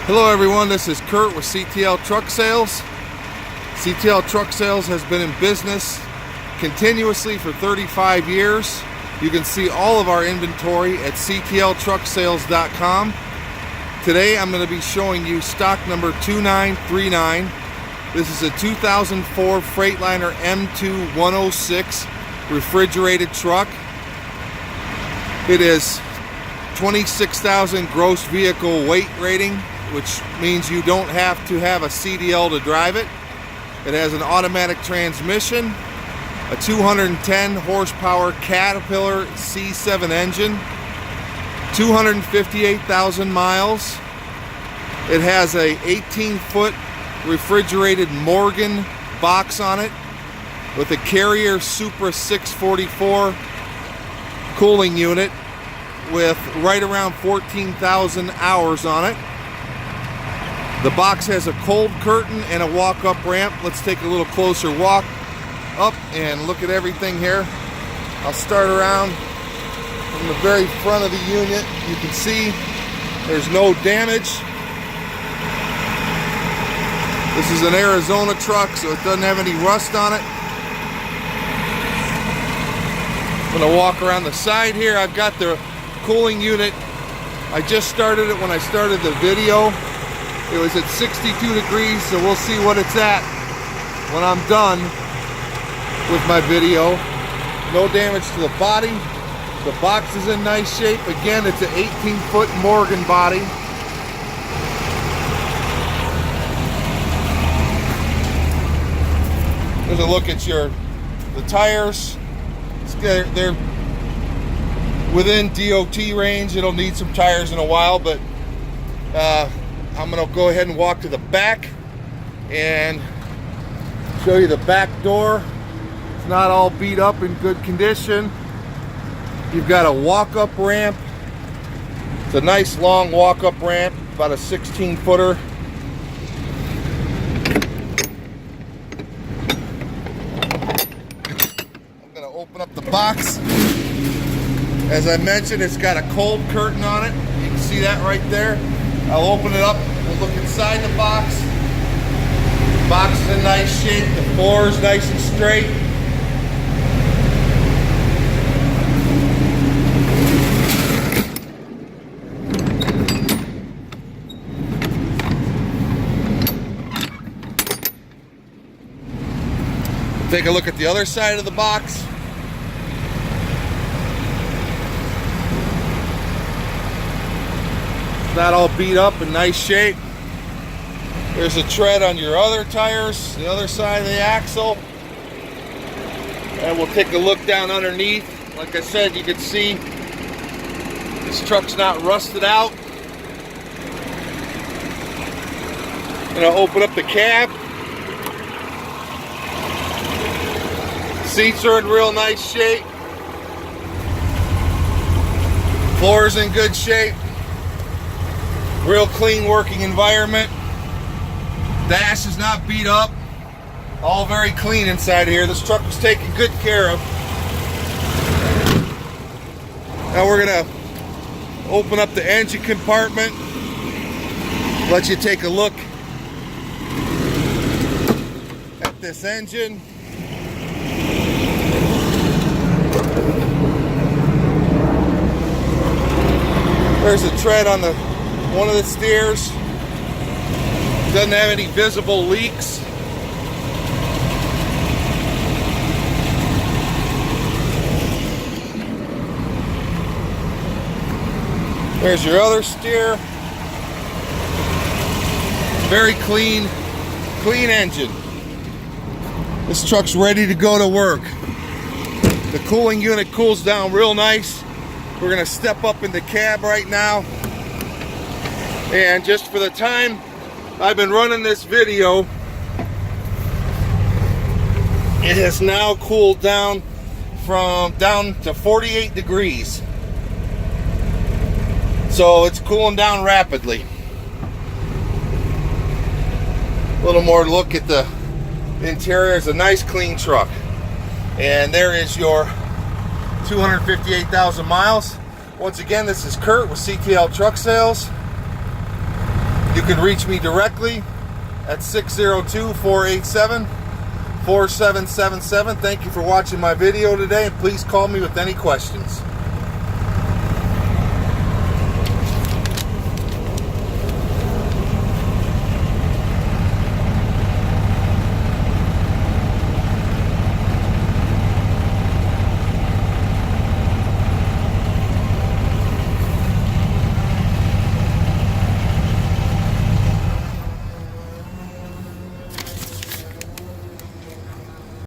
Hello everyone, this is Kurt with CTL Truck Sales. CTL Truck Sales has been in business continuously for 35 years. You can see all of our inventory at ctltrucksales.com. Today I'm going to be showing you stock number 2939. This is a 2004 Freightliner M2 106 refrigerated truck. It is 26,000 gross vehicle weight rating, which means you don't have to have a CDL to drive it. It has an automatic transmission, a 210 horsepower Caterpillar C7 engine, 258,000 miles. It has a 18-foot refrigerated Morgan box on it with a Carrier Supra 644 cooling unit with right around 14,000 hours on it. The box has a cold curtain and a walk-up ramp. Let's take a little closer walk up and look at everything here. I'll start around from the very front of the unit. You can see there's no damage. This is an Arizona truck, so it doesn't have any rust on it. I'm going to walk around the side here. I've got the cooling unit. I just started it when I started the video. It was at 62 degrees, so we'll see what it's at when I'm done with my video. No damage to the body. The box is in nice shape. Again, it's an 18-foot Morgan body. There's a look at the tires. They're within DOT range. It'll need some tires in a while, but I'm going to go ahead and walk to the back and show you the back door. It's not all beat up, in good condition. You've got a walk-up ramp. It's a nice long walk-up ramp, about a 16-footer. I'm going to open up the box. As I mentioned, it's got a cold curtain on it. You can see that right there. I'll open it up. We'll look inside the box. The box is in nice shape. The floor is nice and straight. We'll take a look at the other side of the box. Not all beat up, in nice shape. There's a tread on your other tires, the other side of the axle. And we'll take a look down underneath. Like I said, you can see this truck's not rusted out. I'm gonna open up the cab. Seats are in real nice shape. Floor's in good shape. Real clean working environment. Dash is not beat up. All very clean inside here. This truck was taken good care of. Now we're gonna open up the engine compartment. Let you take a look at this engine. There's a tread on one of the steers. Doesn't have any visible leaks. There's your other steer. Very clean engine. This truck's ready to go to work. The cooling unit cools down real nice. We're gonna step up in the cab right now. And just for the time I've been running this video, it has now cooled down to 48 degrees. So it's cooling down rapidly. A little more look at the interior. It's a nice clean truck. And there is your 258,000 miles. Once again, this is Kurt with CTL Truck Sales. You can reach me directly at 602-487-4777. Thank you for watching my video today, and please call me with any questions.